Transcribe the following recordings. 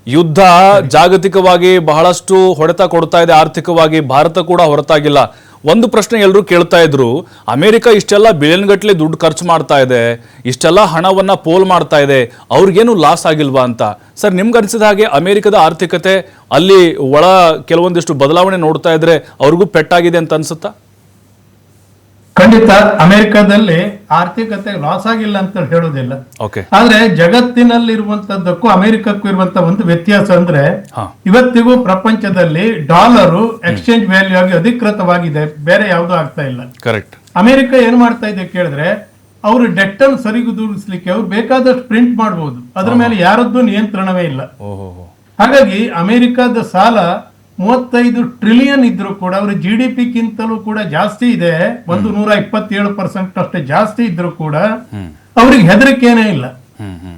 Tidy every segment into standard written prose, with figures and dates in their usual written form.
ಯುದ್ಧ ಜಾಗತಿಕವಾಗಿ ಬಹಳಷ್ಟು ಹೊಡೆತ ಕೊಡ್ತಾ ಇದೆ, ಆರ್ಥಿಕವಾಗಿ ಭಾರತ ಕೂಡ ಹೊರತಾಗಿಲ್ಲ. ಒಂದು ಪ್ರಶ್ನೆ ಎಲ್ಲರೂ ಕೇಳ್ತಾ ಇದ್ರು, ಅಮೆರಿಕ ಇಷ್ಟೆಲ್ಲ ಬಿಲಿಯನ್ ಗಟ್ಟಲೆ ದುಡ್ಡು ಖರ್ಚು ಮಾಡ್ತಾ ಇದೆ, ಇಷ್ಟೆಲ್ಲ ಹಣವನ್ನ ಪೋಲ್ ಮಾಡ್ತಾ ಇದೆ, ಅವ್ರಿಗೇನು ಲಾಸ್ ಆಗಿಲ್ವಾ ಅಂತ. ಸರ್, ನಿಮ್ಗೆ ಅನ್ಸಿದ ಹಾಗೆ ಅಮೆರಿಕದ ಆರ್ಥಿಕತೆ ಅಲ್ಲಿ ಒಳ ಕೆಲವೊಂದಿಷ್ಟು ಬದಲಾವಣೆ ನೋಡ್ತಾ ಇದ್ರೆ ಅವ್ರಿಗೂ ಪೆಟ್ಟಾಗಿದೆ ಅಂತ ಅನ್ಸುತ್ತಾ? ಖಂಡಿತ ಅಮೆರಿಕದಲ್ಲಿ ಆರ್ಥಿಕತೆ ಲಾಸ್ ಆಗಿಲ್ಲ ಅಂತ ಹೇಳೋದಿಲ್ಲ. ಆದ್ರೆ ಜಗತ್ತಿನಲ್ಲಿರುವಂತದ್ದಕ್ಕೂ ಅಮೆರಿಕಕ್ಕೂ ಇರುವಂತ ಒಂದು ವ್ಯತ್ಯಾಸ ಅಂದ್ರೆ, ಇವತ್ತಿಗೂ ಪ್ರಪಂಚದಲ್ಲಿ ಡಾಲರು ಎಕ್ಸ್ಚೇಂಜ್ ವ್ಯಾಲ್ಯೂ ಆಗಿ ಅಧಿಕೃತವಾಗಿದೆ, ಬೇರೆ ಯಾವ್ದು ಆಗ್ತಾ ಇಲ್ಲ. ಕರೆಕ್ಟ್. ಅಮೆರಿಕ ಏನ್ ಮಾಡ್ತಾ ಇದೆ ಕೇಳಿದ್ರೆ, ಅವರು ಡೆಟ್ ಅನ್ನು ಸರಿದೂಗಿಸ್ಲಿಕ್ಕೆ ಅವ್ರು ಬೇಕಾದಷ್ಟು ಪ್ರಿಂಟ್ ಮಾಡಬಹುದು, ಅದ್ರ ಮೇಲೆ ಯಾರದ್ದು ನಿಯಂತ್ರಣವೇ ಇಲ್ಲ. ಹಾಗಾಗಿ ಅಮೆರಿಕದ ಸಾಲ 35 ಟ್ರಿಲಿಯನ್ ಇದ್ರು ಕೂಡ ಅವ್ರ GDP ಗಿಂತಲೂ ಕೂಡ ಜಾಸ್ತಿ ಇದೆ, 127% ಅಷ್ಟೇ ಜಾಸ್ತಿ ಇದ್ರು ಕೂಡ ಅವ್ರಿಗೆ ಹೆದರಿಕೆನೇ ಇಲ್ಲ.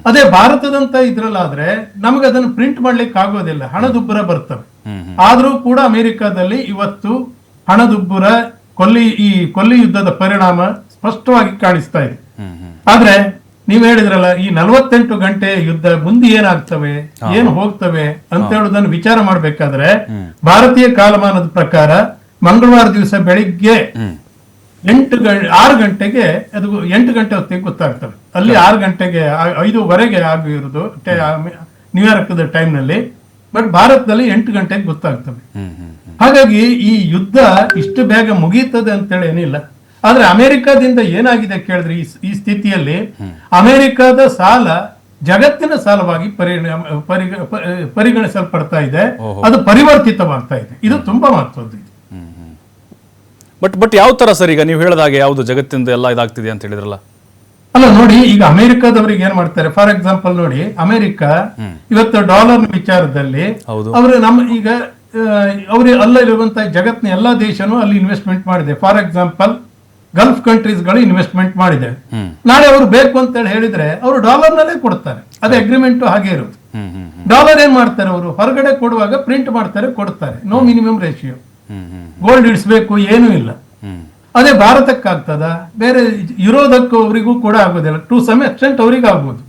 ಅದೇ ಭಾರತದಂತ ಇದ್ರಲ್ಲಾದ್ರೆ ನಮ್ಗೆ ಅದನ್ನು ಪ್ರಿಂಟ್ ಮಾಡ್ಲಿಕ್ಕೆ ಆಗೋದಿಲ್ಲ, ಹಣದುಬ್ಬರ ಬರ್ತವೆ. ಆದ್ರೂ ಕೂಡ ಅಮೆರಿಕದಲ್ಲಿ ಇವತ್ತು ಹಣದುಬ್ಬರ, ಕೊಲ್ಲಿ ಯುದ್ಧದ ಪರಿಣಾಮ ಸ್ಪಷ್ಟವಾಗಿ ಕಾಣಿಸ್ತಾ ಇದೆ. ಆದ್ರೆ ನೀವ್ ಹೇಳಿದ್ರಲ್ಲ, ಈ 48 ಗಂಟೆ ಯುದ್ಧ ಮುಂದೆ ಏನಾಗ್ತವೆ, ಏನ್ ಹೋಗ್ತವೆ ಅಂತ ಹೇಳುದನ್ನು ವಿಚಾರ ಮಾಡ್ಬೇಕಾದ್ರೆ, ಭಾರತೀಯ ಕಾಲಮಾನದ ಪ್ರಕಾರ ಮಂಗಳವಾರ ದಿವಸ ಬೆಳಿಗ್ಗೆ 6 ಗಂಟೆಗೆ ಅದು 8 ಗಂಟೆ ಹೊತ್ತಿಗೆ ಗೊತ್ತಾಗ್ತವೆ. ಅಲ್ಲಿ 6 ಗಂಟೆಗೆ 5:15 ಆಗಿರೋದು ನ್ಯೂಯಾರ್ಕ್ದ ಟೈಮ್ ನಲ್ಲಿ, ಬಟ್ ಭಾರತದಲ್ಲಿ 8 ಗಂಟೆಗೆ ಗೊತ್ತಾಗ್ತವೆ. ಹಾಗಾಗಿ ಈ ಯುದ್ಧ ಇಷ್ಟು ಬೇಗ ಮುಗೀತದೆ ಅಂತೇಳಿ ಏನಿಲ್ಲ. ಆದ್ರೆ ಅಮೆರಿಕದಿಂದ ಏನಾಗಿದೆ ಕೇಳಿದ್ರೆ, ಈ ಸ್ಥಿತಿಯಲ್ಲಿ ಅಮೆರಿಕದ ಸಾಲ ಜಗತ್ತಿನ ಸಾಲವಾಗಿ ಪರಿಗಣಿಸಲ್ಪಡ್ತಾ ಇದೆ, ಅದು ಪರಿವರ್ತಿತವಾಗ್ತಾ ಇದೆ. ಇದು ತುಂಬಾ ಮಹತ್ವದ್ದು. ಬಟ್ ಯಾವ ತರ ಸರ್, ಈಗ ನೀವು ಹೇಳಿದ ಹಾಗೆ ಯಾವ್ದು ಜಗತ್ತಿಂದ ಎಲ್ಲ ಇದಾಗ್ತಿದೆ ಅಂತ ಹೇಳಿದ್ರಲ್ಲ? ಅಲ್ಲ ನೋಡಿ, ಈಗ ಅಮೆರಿಕದವ್ರಿಗೆ ಏನ್ ಮಾಡ್ತಾರೆ, ಫಾರ್ ಎಕ್ಸಾಂಪಲ್ ನೋಡಿ, ಅಮೆರಿಕ ಇವತ್ತು ಡಾಲರ್ ವಿಚಾರದಲ್ಲಿ ಅವರು ಈಗ ಅಲ್ಲಿರುವಂತಹ ಜಗತ್ತಿನ ಎಲ್ಲಾ ದೇಶನೂ ಅಲ್ಲಿ ಇನ್ವೆಸ್ಟ್ಮೆಂಟ್ ಮಾಡಿದೆ. ಫಾರ್ ಎಕ್ಸಾಂಪಲ್ ಗಲ್ಫ್ ಕಂಟ್ರೀಸ್ ಗಳು ಇನ್ವೆಸ್ಟ್ಮೆಂಟ್ ಮಾಡಿದೆ. ನಾಳೆ ಅವರು ಬೇಕು ಅಂತ ಹೇಳಿದ್ರೆ ಅವರು ಡಾಲರ್ ನಲ್ಲೇ ಕೊಡ್ತಾರೆ, ಅದೇ ಅಗ್ರಿಮೆಂಟ್ ಹಾಗೆ ಇರುತ್ತೆ. ಡಾಲರ್ ಏನ್ ಮಾಡ್ತಾರೆ, ಅವರು ಹೊರಗಡೆ ಕೊಡುವಾಗ ಪ್ರಿಂಟ್ ಮಾಡ್ತಾರೆ, ಕೊಡ್ತಾರೆ, ನೋ ಮಿನಿಮಮ್ ರೇಷಿಯೋ. ಗೋಲ್ಡ್ ಇಡಿಸ್ಬೇಕು ಏನೂ ಇಲ್ಲ. ಅದೇ ಭಾರತಕ್ಕಾಗ್ತದ, ಬೇರೆ ಇರೋದಕ್ಕೂ ಅವರಿಗೂ ಕೂಡ ಆಗೋದಿಲ್ಲ. ಟು ಸಮ್ ಎಕ್ಸ್ಟೆಂಟ್ ಅವ್ರಿಗೆ ಆಗ್ಬೋದು,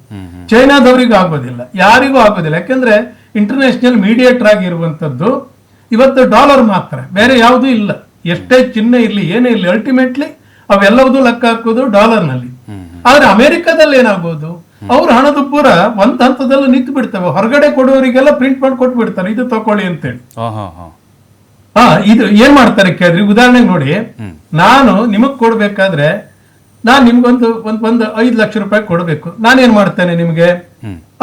ಚೈನಾದವರಿಗೂ ಆಗೋದಿಲ್ಲ, ಯಾರಿಗೂ ಆಗೋದಿಲ್ಲ. ಯಾಕೆಂದ್ರೆ ಇಂಟರ್ನ್ಯಾಷನಲ್ ಮೀಡಿಯೇಟರ್ ಆಗಿರುವಂತದ್ದು ಇವತ್ತು ಡಾಲರ್ ಮಾತ್ರ, ಬೇರೆ ಯಾವುದೂ ಇಲ್ಲ. ಎಷ್ಟೇ ಚಿಹ್ನೆ ಇರ್ಲಿ ಏನೇ ಇರ್ಲಿ, ಅಲ್ಟಿಮೇಟ್ಲಿ ಅವೆಲ್ಲವೂ ಲೆಕ್ಕ ಹಾಕೋದು ಡಾಲರ್ ನಲ್ಲಿ. ಆದ್ರೆ ಅಮೆರಿಕದಲ್ಲಿ ಏನಾಗ್ಬೋದು, ಅವ್ರ ಹಣದುಬ್ಬರ ಒಂದ್ ಹಂತದಲ್ಲಿ ನಿಂತು ಬಿಡ್ತವೆ, ಹೊರಗಡೆ ಕೊಡುವವರಿಗೆಲ್ಲ ಪ್ರಿಂಟ್ ಮಾಡಿ ಕೊಟ್ಟು ಬಿಡ್ತಾರೆ, ಇದು ತಕೊಳ್ಳಿ ಅಂತೇಳಿ. ಇದು ಏನ್ ಮಾಡ್ತಾರೆ ಕೇಳಿದ್ರಿ, ಉದಾಹರಣೆಗೆ ನೋಡಿ, ನಾನು ನಿಮಗ್ ಕೊಡ್ಬೇಕಾದ್ರೆ ನಾನ್ ನಿಮ್ಗೊಂದು ಒಂದು 5 ಲಕ್ಷ ರೂಪಾಯಿ ಕೊಡ್ಬೇಕು. ನಾನೇನ್ ಮಾಡ್ತೇನೆ, ನಿಮ್ಗೆ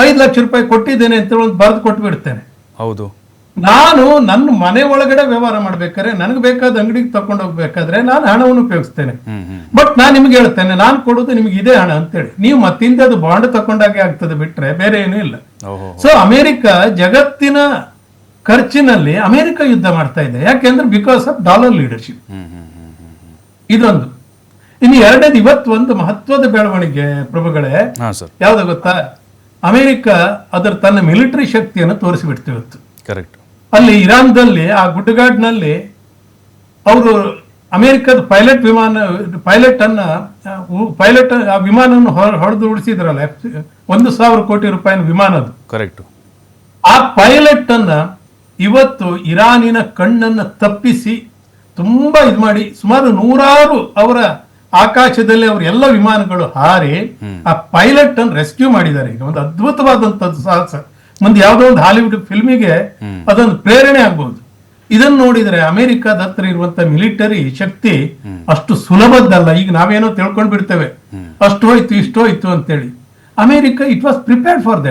5 ಲಕ್ಷ ರೂಪಾಯಿ ಕೊಟ್ಟಿದ್ದೇನೆ ಅಂತ ಒಂದು ಬರೆದು ಕೊಟ್ಟು ಬಿಡ್ತೇನೆ. ಹೌದು. ನಾನು ನನ್ನ ಮನೆ ಒಳಗಡೆ ವ್ಯವಹಾರ ಮಾಡ್ಬೇಕಾದ್ರೆ, ನನಗೆ ಬೇಕಾದ ಅಂಗಡಿಗೆ ತಕೊಂಡು ಹೋಗ್ಬೇಕಾದ್ರೆ ನಾನು ಹಣವನ್ನು ಉಪಯೋಗಿಸ್ತೇನೆ. ಬಟ್ ನಾನು ನಿಮ್ಗೆ ಹೇಳ್ತೇನೆ, ನಾನು ಕೊಡೋದು ನಿಮ್ಗೆ ಇದೇ ಹಣ ಅಂತೇಳಿ. ನೀವು ಮತ್ತಿಂದ ಅದು ಬಾಂಡ್ ತಕೊಂಡಾಗೆ ಆಗ್ತದೆ, ಬಿಟ್ರೆ ಬೇರೆ ಏನೂ ಇಲ್ಲ. ಸೊ ಅಮೆರಿಕ ಜಗತ್ತಿನ ಖರ್ಚಿನಲ್ಲಿ ಅಮೆರಿಕ ಯುದ್ಧ ಮಾಡ್ತಾ ಇದೆ. ಯಾಕೆಂದ್ರೆ ಬಿಕಾಸ್ ಆಫ್ ಡಾಲರ್ ಲೀಡರ್ಶಿಪ್. ಇದೊಂದು. ಇನ್ನು ಎರಡನೇದು, ಇವತ್ತು ಒಂದು ಮಹತ್ವದ ಬೆಳವಣಿಗೆ ಪ್ರಭುಗಳೇ, ಯಾವ್ದು ಗೊತ್ತಾ, ಅಮೆರಿಕ ಅದರ ತನ್ನ ಮಿಲಿಟರಿ ಶಕ್ತಿಯನ್ನು ತೋರಿಸಿಬಿಡ್ತು ಇವತ್ತು. ಕರೆಕ್ಟ್. ಅಲ್ಲಿ ಇರಾನ್ದಲ್ಲಿ ಆ ಗುಡ್ಡಗಾಡ್ನಲ್ಲಿ ಅವರು ಅಮೆರಿಕದ ಪೈಲಟ್ ಆ ವಿಮಾನವನ್ನು ಹೊಡೆದು ಉಳಿಸಿದ್ರಲ್ಲ, 1,000 ಕೋಟಿ ರೂಪಾಯಿನ ವಿಮಾನದು. ಕರೆಕ್ಟ್. ಆ ಪೈಲಟ್ ಅನ್ನ ಇವತ್ತು ಇರಾನಿನ ಕಣ್ಣನ್ನ ತಪ್ಪಿಸಿ ತುಂಬಾ ಇದು ಮಾಡಿ, ಸುಮಾರು 100 ಅವರ ಆಕಾಶದಲ್ಲಿ ಅವ್ರ ಎಲ್ಲ ವಿಮಾನಗಳು ಹಾರಿ ಆ ಪೈಲಟ್ ಅನ್ನು ರೆಸ್ಕ್ಯೂ ಮಾಡಿದ್ದಾರೆ. ಈಗ ಒಂದು ಅದ್ಭುತವಾದಂತದ್ದು ಸಾಹಸ. ಮುಂದೆ ಯಾವುದೋ ಒಂದು ಹಾಲಿವುಡ್ ಫಿಲ್ಮಿಗೆ ಅದೊಂದು ಪ್ರೇರಣೆ ಆಗ್ಬಹುದು. ಇದನ್ನು ನೋಡಿದ್ರೆ ಅಮೆರಿಕದ ಹತ್ರ ಇರುವಂತ ಮಿಲಿಟರಿ ಶಕ್ತಿ ಅಷ್ಟು ಸುಲಭದ್ದಲ್ಲ. ಈಗ ನಾವೇನೋ ತಿಳ್ಕೊಂಡ್ ಬಿಡ್ತೇವೆ, ಅಷ್ಟು ಹೋಯ್ತು ಇಷ್ಟು ಹೋಯ್ತು ಅಂತೇಳಿ. America it was prepared for that.